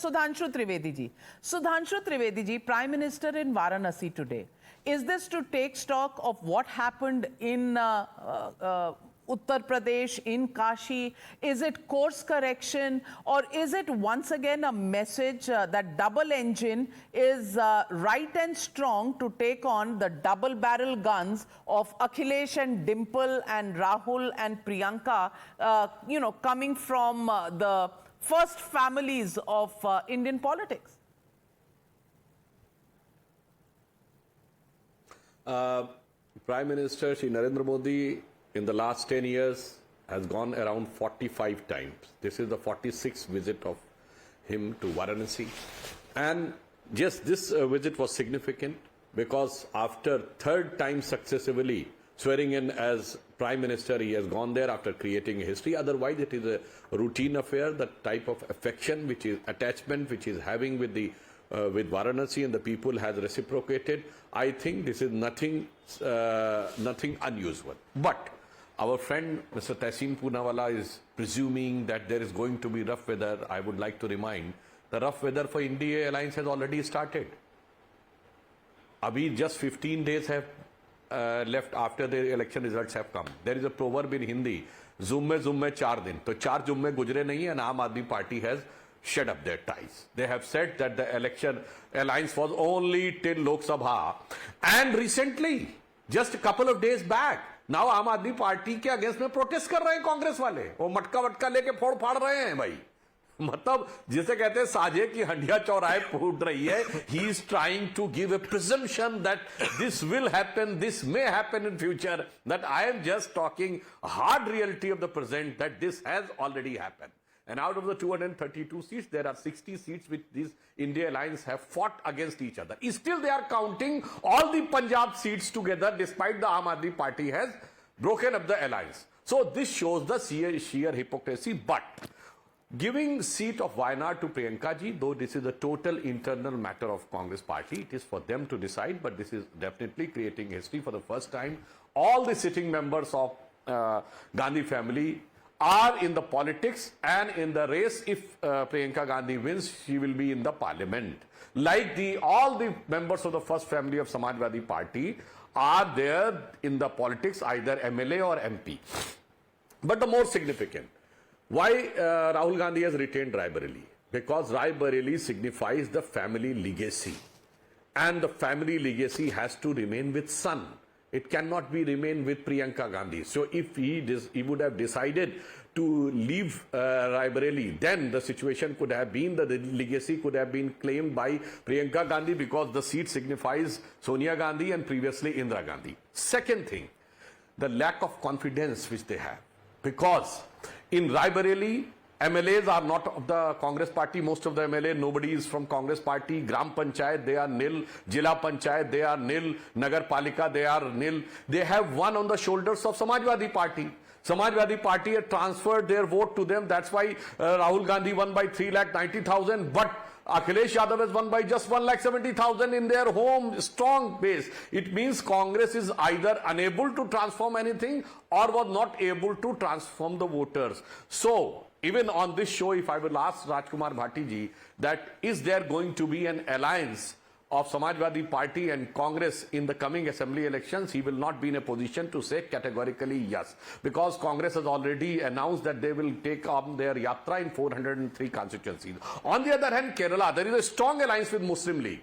Sudhanshu Trivedi ji. Sudhanshu Trivedi ji, Prime Minister in Varanasi today. Is this to take stock of what happened in Uttar Pradesh, in Kashi? Is it course correction, or is it once again a message that double engine is right and strong to take on the double barrel guns of Akhilesh and Dimple and Rahul and Priyanka, coming from the first families of Indian politics? Prime Minister Shri Narendra Modi in the last 10 years has gone around 45 times. This is the 46th visit of him to Varanasi. And just this visit was significant because after third time successively swearing in as Prime Minister, he has gone there after creating a history. Otherwise, it is a routine affair, the type of affection, which is attachment, which is having with the with Varanasi and the people has reciprocated. I think this is nothing unusual. But our friend Mr. Tehseen Poonawalla is presuming that there is going to be rough weather. I would like to remind, the rough weather for India Alliance has already started. Abhi just 15 days have left after the election results have come. There is a proverb in Hindi, Zumme 4 din. So 4 jumme gujre nahi and Aam Aadmi Party has shed up their ties. They have said that the election alliance was only till Lok Sabha. And recently, just a couple of days back, now Aam Aadmi Party के against में protest कर रहे हैं कांग्रेस वाले. वो मटका वटका लेके फोड़ फाड़ रहे हैं भाई. मतलब जिसे कहते हैं साजे की हंडिया चौराहे फूट रही है. He is trying to give a presumption that this will happen, this may happen in future. That I am just talking hard reality of the present, that this has already happened. And out of the 232 seats, there are 60 seats which these India Alliance have fought against each other. Still, they are counting all the Punjab seats together, despite the Aam Aadmi Party has broken up the alliance. So this shows the sheer hypocrisy. But giving seat of Wayanad to Priyanka ji, though this is a total internal matter of Congress Party, it is for them to decide. But this is definitely creating history for the first time. All the sitting members of Gandhi family are in the politics and in the race. If Priyanka Gandhi wins, she will be in the parliament. Like all the members of the first family of Samajwadi Party are there in the politics, either MLA or MP. But the more significant, why Rahul Gandhi has retained Rai Bareli? Because Rai Bareli signifies the family legacy. And the family legacy has to remain with son. It cannot be remain with Priyanka Gandhi. So if he would have decided to leave Rai Bareli, then the situation could have been, the legacy could have been claimed by Priyanka Gandhi, because the seat signifies Sonia Gandhi and previously Indira Gandhi. Second thing, the lack of confidence which they have. Because in Rai Bareli, MLAs are not of the Congress Party. Most of the MLA, nobody is from Congress Party. Gram Panchayat, they are nil. Jila Panchayat, they are nil. Nagar Palika, they are nil. They have won on the shoulders of Samajwadi Party. Samajwadi Party had transferred their vote to them. That's why Rahul Gandhi won by 3,90,000. But Akhilesh Yadav has won by just 1,70,000 in their home strong base. It means Congress is either unable to transform anything or was not able to transform the voters. So, even on this show, if I will ask Rajkumar Bhatti ji that is there going to be an alliance of Samajwadi Party and Congress in the coming assembly elections, he will not be in a position to say categorically yes. Because Congress has already announced that they will take on their yatra in 403 constituencies. On the other hand, Kerala, there is a strong alliance with Muslim League.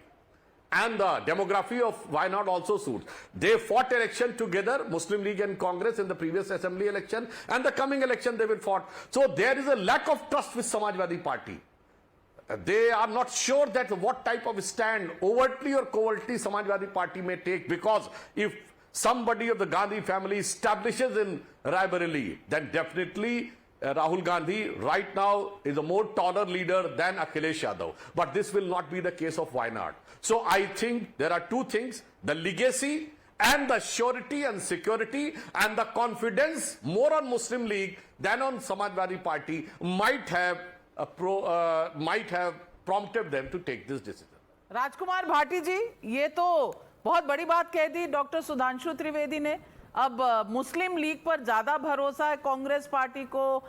And the demography of Wayanad also suits. They fought election together, Muslim League and Congress, in the previous assembly election, and the coming election they will fight. So there is a lack of trust with Samajwadi Party. They are not sure that what type of stand, overtly or covertly, Samajwadi Party may take, because if somebody of the Gandhi family establishes in Rai Bareli, then definitely Rahul Gandhi right now is a more taller leader than Akhilesh Yadav. But this will not be the case of Wayanad. So I think there are two things, the legacy and the surety and security and the confidence more on Muslim League than on Samajwadi Party might have prompted them to take this decision. राजकुमार भाटी जी, ये तो बहुत बड़ी बात कह दी doctor Sudhanshu Trivedi ने. अब मुस्लिम league पर ज्यादा भरोसा है कांग्रेस पार्टी को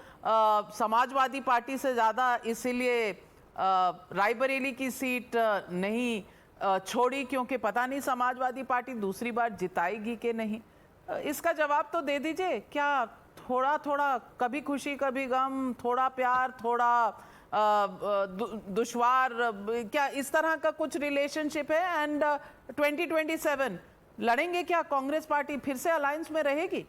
समाजवादी पार्टी से ज्यादा, इसीलिए रायबरेली की सीट नहीं छोड़ी क्योंकि पता नहीं समाजवादी पार्टी दूसरी बार जिताएगी कि नहीं। इसका जवाब तो दे दीजिए। क्या थोड़ा थोड़ा कभी खुशी कभी गम, थोड़ा प्यार थोड़ा दुश्वार, क्या इस तरह का कुछ रिलेशनशिप है? एंड 2027 लड़ेंगे क्या कांग्रेस पार्टी? फिर से अलायंस में रहेगी?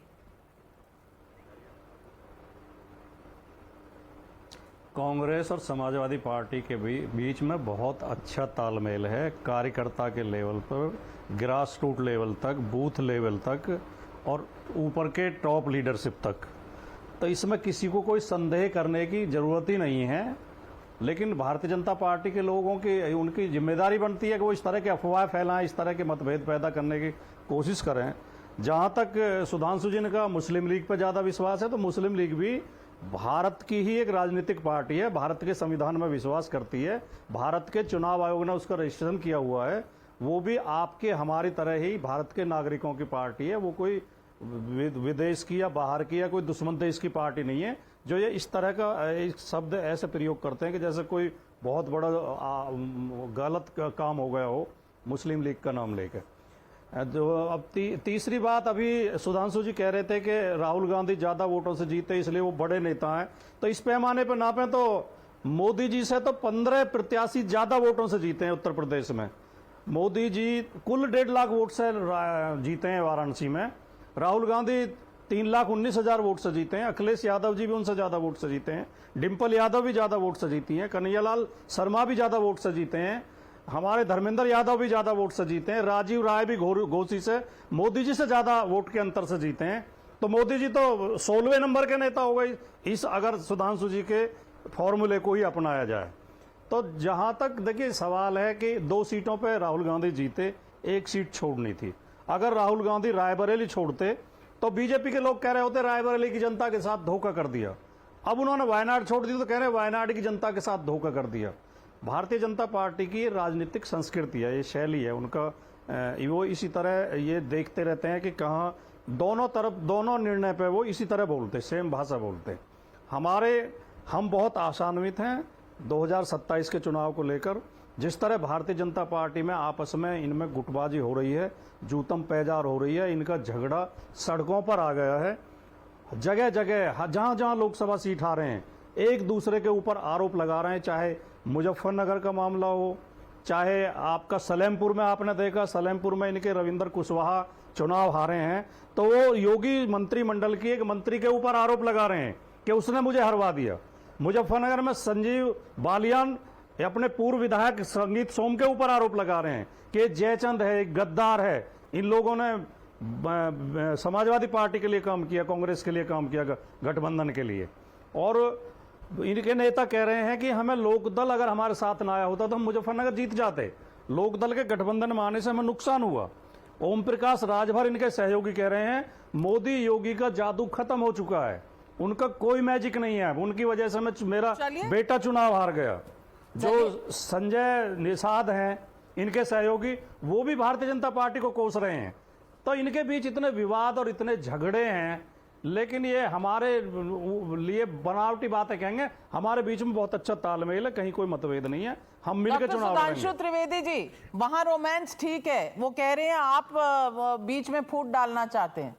कांग्रेस और समाजवादी पार्टी के बीच में बहुत अच्छा तालमेल है, कार्यकर्ता के लेवल पर, ग्रास रूट लेवल तक, बूथ लेवल तक और ऊपर के टॉप लीडरशिप तक। तो इसमें किसी को कोई संदेह करने की जरूरत ही नहीं है। लेकिन भारतीय जनता पार्टी के लोगों की उनकी जिम्मेदारी बनती है कि वो इस तरह के अफवाह फैलाएं, इस तरह के मतभेद पैदा करने की कोशिश करें। जहां तक सुधांशु जी का मुस्लिम लीग पर ज़्यादा विश्वास है, तो मुस्लिम लीग भी भारत की ही एक राजनीतिक पार्टी है, भारत के संविधान में विश्वास करती है, भारत के चुनाव आयोग ने उसका रजिस्ट्रेशन किया हुआ है। वो भी आपके हमारी तरह ही भारत के नागरिकों की पार्टी है। वो कोई विदेश की या बाहर की या कोई दुश्मन देश की पार्टी नहीं है जो ये इस तरह का एक शब्द ऐसे प्रयोग करते हैं कि जैसे कोई बहुत बड़ा गलत काम हो गया हो मुस्लिम लीग का नाम लेकर। जो अब तीसरी बात, अभी सुधांशु जी कह रहे थे कि राहुल गांधी ज्यादा वोटों से जीते इसलिए वो बड़े नेता हैं। तो इस पैमाने पर नापें तो मोदी जी से तो 15 प्रत्याशी ज्यादा वोटों से जीते हैं उत्तर प्रदेश में। मोदी जी कुल 1.5 लाख वोट से जीते हैं वाराणसी में। राहुल गांधी 3,19,000 वोट से जीते हैं। अखिलेश यादव जी भी उनसे ज्यादा वोट से जीते हैं। डिम्पल यादव भी ज्यादा वोट से जीती हैं। कन्हैयालाल शर्मा भी ज्यादा वोट से जीते हैं। हमारे धर्मेंद्र यादव भी ज्यादा वोट से जीते हैं। राजीव राय भी घोसी से मोदी जी से ज्यादा वोट के अंतर से जीते हैं। तो मोदी जी तो 16वें नंबर के नेता हो गए इस अगर सुधांशु जी के फॉर्मूले को ही अपनाया जाए तो। जहां तक देखिए सवाल है कि 2 सीटों पे राहुल गांधी जीते, 1 सीट छोड़नी थी। अगर राहुल गांधी रायबरेली छोड़ते तो बीजेपी के लोग कह रहे होते रायबरेली की जनता के साथ धोखा कर दिया। अब उन्होंने वायनाड छोड़ दी तो कह रहे वायनाड की जनता के साथ धोखा कर दिया। भारतीय जनता पार्टी की राजनीतिक संस्कृति है, ये शैली है उनका। वो इसी तरह ये देखते रहते हैं कि कहाँ दोनों तरफ दोनों निर्णय पे वो इसी तरह बोलते, सेम भाषा बोलते। हम बहुत आशान्वित हैं 2027 के चुनाव को लेकर। जिस तरह भारतीय जनता पार्टी में आपस में इनमें गुटबाजी हो रही है, जूतम पैजार हो रही है, इनका झगड़ा सड़कों पर आ गया है। जगह जगह जहां जहां लोकसभा सीट आ रहे हैं एक दूसरे के ऊपर आरोप लगा रहे हैं, चाहे मुजफ्फरनगर का मामला हो, चाहे आपका सलेमपुर में आपने देखा, सलेमपुर में इनके रविंद्र कुशवाहा चुनाव हारे हैं तो वो योगी मंत्रिमंडल की एक मंत्री के ऊपर आरोप लगा रहे हैं कि उसने मुझे हरवा दिया। मुजफ्फरनगर में संजीव बालियान अपने पूर्व विधायक संगीत सोम के ऊपर आरोप लगा रहे हैं कि जयचंद है, गद्दार है। इन लोगों ने समाजवादी पार्टी के लिए काम किया, कांग्रेस के लिए काम किया, गठबंधन के लिए। और इनके नेता कह रहे हैं कि हमें लोकदल अगर हमारे साथ ना आया होता तो हम मुजफ्फरनगर जीत जाते। लोकदल के गठबंधन में आने से हमें नुकसान हुआ। ओम प्रकाश राजभर इनके सहयोगी कह रहे हैं मोदी योगी का जादू खत्म हो चुका है, उनका कोई मैजिक नहीं है, उनकी वजह से मेरा बेटा चुनाव हार गया। जो संजय निषाद हैं इनके सहयोगी, वो भी भारतीय जनता पार्टी को कोस रहे हैं। तो इनके बीच इतने विवाद और इतने झगड़े हैं, लेकिन ये हमारे लिए बनावटी बातें कहेंगे। हमारे बीच में बहुत अच्छा तालमेल है, कहीं कोई मतभेद नहीं है, हम मिलकर चुनाव लड़ेंगे। सुधांशु त्रिवेदी जी, वहां रोमांस ठीक है, वो कह रहे हैं आप बीच में फूट डालना चाहते हैं।